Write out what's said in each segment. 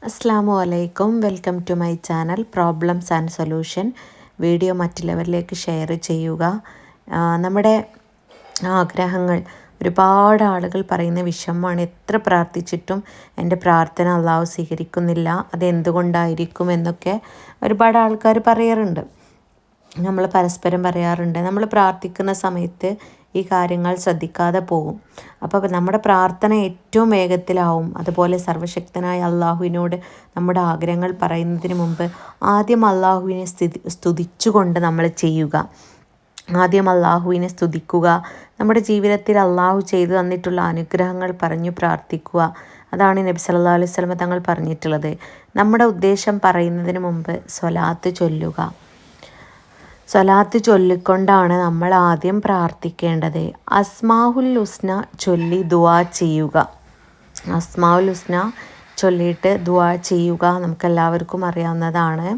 അസ്സാമു അലൈക്കും. Welcome to my channel problems and solution. Video മറ്റുള്ളവരിലേക്ക് share ചെയ്യുക. നമ്മുടെ ആഗ്രഹങ്ങൾ ഒരുപാട് ആളുകൾ പറയുന്ന വിഷമമാണ്. എത്ര പ്രാർത്ഥിച്ചിട്ടും എൻ്റെ പ്രാർത്ഥന അള്ളാഹു സ്വീകരിക്കുന്നില്ല, അതെന്തുകൊണ്ടായിരിക്കും എന്നൊക്കെ ഒരുപാട് ആൾക്കാർ പറയാറുണ്ട്. നമ്മൾ പരസ്പരം പറയാറുണ്ട്. നമ്മൾ പ്രാർത്ഥിക്കുന്ന സമയത്ത് ഈ കാര്യങ്ങൾ ശ്രദ്ധിക്കാതെ പോകും. അപ്പോൾ നമ്മുടെ പ്രാർത്ഥന ഏറ്റവും വേഗത്തിലാവും. അതുപോലെ സർവശക്തനായ അള്ളാഹുവിനോട് നമ്മുടെ ആഗ്രഹങ്ങൾ പറയുന്നതിന് മുമ്പ് ആദ്യം അള്ളാഹുവിനെ സ്തുതിച്ചുകൊണ്ട് നമ്മൾ ചെയ്യുക. ആദ്യം അള്ളാഹുവിനെ സ്തുതിക്കുക. നമ്മുടെ ജീവിതത്തിൽ അള്ളാഹു ചെയ്തു തന്നിട്ടുള്ള അനുഗ്രഹങ്ങൾ പറഞ്ഞു പ്രാർത്ഥിക്കുക. അതാണ് നബി സല്ലല്ലാഹു അലൈഹി വസല്ലം തങ്ങൾ പറഞ്ഞിട്ടുള്ളത്. നമ്മുടെ ഉദ്ദേശം പറയുന്നതിന് മുമ്പ് സ്വലാത്ത് ചൊല്ലുക. സ്വലാത്ത് ചൊല്ലിക്കൊണ്ടാണ് നമ്മൾ ആദ്യം പ്രാർത്ഥിക്കേണ്ടത്. അസ്മാഉൽ ഹുസ്ന ചൊല്ലി ദുആ ചെയ്യുക. അസ്മാഉൽ ഹുസ്ന ചൊല്ലിയിട്ട് ദുആ ചെയ്യുക നമുക്കെല്ലാവർക്കും അറിയാവുന്നതാണ്.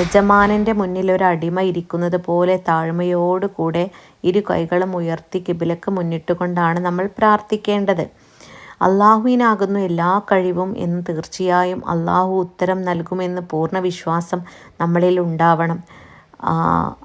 യജമാനൻ്റെ മുന്നിൽ ഒരു അടിമ ഇരിക്കുന്നത് പോലെ താഴ്മയോടുകൂടെ ഇരു കൈകളും ഉയർത്തി കിബിലക്ക് മുന്നിട്ടുകൊണ്ടാണ് നമ്മൾ പ്രാർത്ഥിക്കേണ്ടത്. അള്ളാഹുവിനാകുന്നു എല്ലാ കഴിവും എന്ന് തീർച്ചയായും അള്ളാഹു ഉത്തരം നൽകുമെന്ന് പൂർണ്ണ വിശ്വാസം നമ്മളിൽ ഉണ്ടാവണം.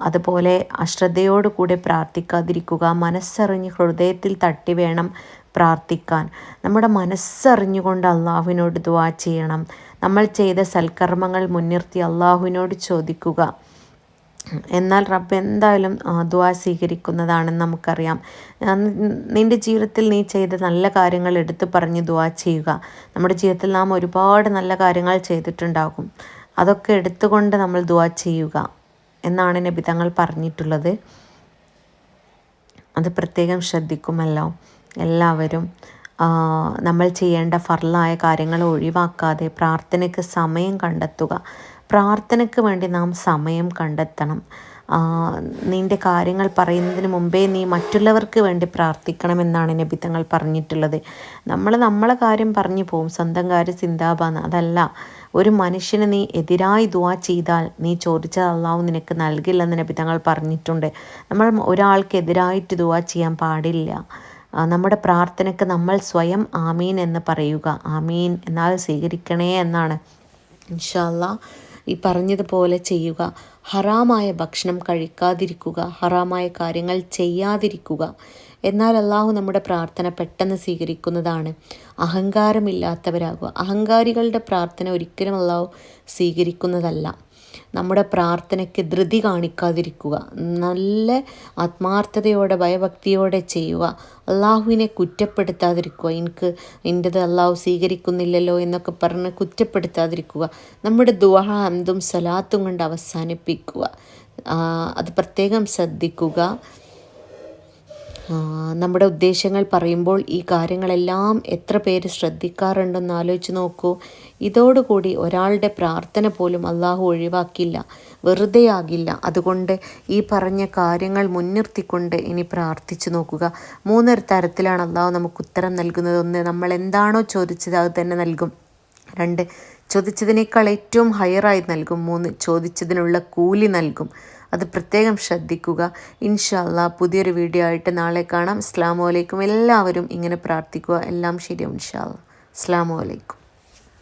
അതുപോലെ അശ്രദ്ധയോടുകൂടെ പ്രാർത്ഥിക്കാതിരിക്കുക. മനസ്സറിഞ്ഞ് ഹൃദയത്തിൽ തട്ടി വേണം പ്രാർത്ഥിക്കാൻ. നമ്മുടെ മനസ്സറിഞ്ഞുകൊണ്ട് അള്ളാഹുവിനോട് ദുആ ചെയ്യണം. നമ്മൾ ചെയ്ത സൽക്കർമ്മങ്ങൾ മുൻനിർത്തി അള്ളാഹുവിനോട് ചോദിക്കുക. എന്നാൽ റബ്ബ് എന്തായാലും ദുആ സ്വീകരിക്കുന്നതാണെന്ന് നമുക്കറിയാം. നിൻ്റെ ജീവിതത്തിൽ നീ ചെയ്ത നല്ല കാര്യങ്ങൾ എടുത്തു പറഞ്ഞ് ദുആ ചെയ്യുക. നമ്മുടെ ജീവിതത്തിൽ നാം ഒരുപാട് നല്ല കാര്യങ്ങൾ ചെയ്തിട്ടുണ്ടാകും. അതൊക്കെ എടുത്തുകൊണ്ട് നമ്മൾ ദുആ ചെയ്യുക എന്നാണ് നബി തങ്ങൾ പറഞ്ഞിട്ടുള്ളത്. അത് പ്രത്യേകം ശ്രദ്ധിക്കുമല്ലോ എല്ലാവരും. നമ്മൾ ചെയ്യേണ്ട ഫർളായ കാര്യങ്ങൾ ഒഴിവാക്കാതെ പ്രാർത്ഥനയ്ക്ക് സമയം കണ്ടെത്തുക. പ്രാർത്ഥനയ്ക്ക് വേണ്ടി നാം സമയം കണ്ടെത്തണം. നിൻ്റെ കാര്യങ്ങൾ പറയുന്നതിന് മുമ്പേ നീ മറ്റുള്ളവർക്ക് വേണ്ടി പ്രാർത്ഥിക്കണമെന്നാണ് നബി തങ്ങൾ പറഞ്ഞിട്ടുള്ളത്. നമ്മളെ കാര്യം പറഞ്ഞു പോവും, സ്വന്തം കാര്യം സിന്ദാബാന്ന്. അതല്ല, ഒരു മനുഷ്യന് നീ എതിരായി ദുആ ചെയ്താൽ നീ ചോദിച്ചത് അള്ളാഹു നിനക്ക് നൽകില്ലെന്ന് നബി തങ്ങൾ പറഞ്ഞിട്ടുണ്ട്. നമ്മൾ ഒരാൾക്ക് എതിരായിട്ട് ദുആ ചെയ്യാൻ പാടില്ല. നമ്മുടെ പ്രാർത്ഥനയ്ക്ക് നമ്മൾ സ്വയം ആമീൻ എന്ന് പറയുക. ആമീൻ എന്നാൽ സ്വീകരിക്കണേ എന്നാണ്. ഇൻഷാ അല്ലാഹ് ഈ പറഞ്ഞതുപോലെ ചെയ്യുക. ഹറാമായ ഭക്ഷണം കഴിക്കാതിരിക്കുക. ഹറാമായ കാര്യങ്ങൾ ചെയ്യാതിരിക്കുക. എന്നാൽ അള്ളാഹു നമ്മുടെ പ്രാർത്ഥന പെട്ടെന്ന് സ്വീകരിക്കുന്നതാണ്. അഹങ്കാരമില്ലാത്തവരാകുക. അഹങ്കാരികളുടെ പ്രാർത്ഥന ഒരിക്കലും അള്ളാഹു സ്വീകരിക്കുന്നതല്ല. നമ്മുടെ പ്രാർത്ഥനയ്ക്ക് ധൃതി കാണിക്കാതിരിക്കുക. നല്ല ആത്മാർത്ഥതയോടെ ഭയഭക്തിയോടെ ചെയ്യുക. അള്ളാഹുവിനെ കുറ്റപ്പെടുത്താതിരിക്കുക. എൻ്റെത് അള്ളാഹു സ്വീകരിക്കുന്നില്ലല്ലോ എന്നൊക്കെ പറഞ്ഞ് കുറ്റപ്പെടുത്താതിരിക്കുക. നമ്മുടെ ദുആ ഹംദും സലാത്തും കൊണ്ട് അവസാനിപ്പിക്കുക. അത് പ്രത്യേകം ശ്രദ്ധിക്കുക. നമ്മുടെ ഉദ്ദേശങ്ങൾ പറയുമ്പോൾ ഈ കാര്യങ്ങളെല്ലാം എത്ര പേര് ശ്രദ്ധിക്കാറുണ്ടെന്ന് ആലോചിച്ച് നോക്കൂ. ഇതോടുകൂടി ഒരാളുടെ പ്രാർത്ഥന പോലും അള്ളാഹു ഒഴിവാക്കില്ല, വെറുതെ ആകില്ല. അതുകൊണ്ട് ഈ പറഞ്ഞ കാര്യങ്ങൾ മുൻനിർത്തിക്കൊണ്ട് ഇനി പ്രാർത്ഥിച്ചു നോക്കുക. 3 തരത്തിലാണ് അള്ളാഹു നമുക്ക് ഉത്തരം നൽകുന്നത്. 1, നമ്മൾ എന്താണോ ചോദിച്ചത് അത് തന്നെ നൽകും. 2, ചോദിച്ചതിനേക്കാൾ ഏറ്റവും ഹയറായി നൽകും. 3, ചോദിച്ചതിനുള്ള കൂലി നൽകും. അത് പ്രത്യേകം ശ്രദ്ധിക്കുക. ഇൻഷാ അല്ലാഹ് പുതിയൊരു വീഡിയോ ആയിട്ട് നാളെ കാണാം. അസ്സലാമു അലൈക്കും. എല്ലാവരും ഇങ്ങനെ പ്രാർത്ഥിക്കുക, എല്ലാം ശരിയാവും ഇൻഷാ അല്ലാഹ്. അസ്സലാമു അലൈക്കും.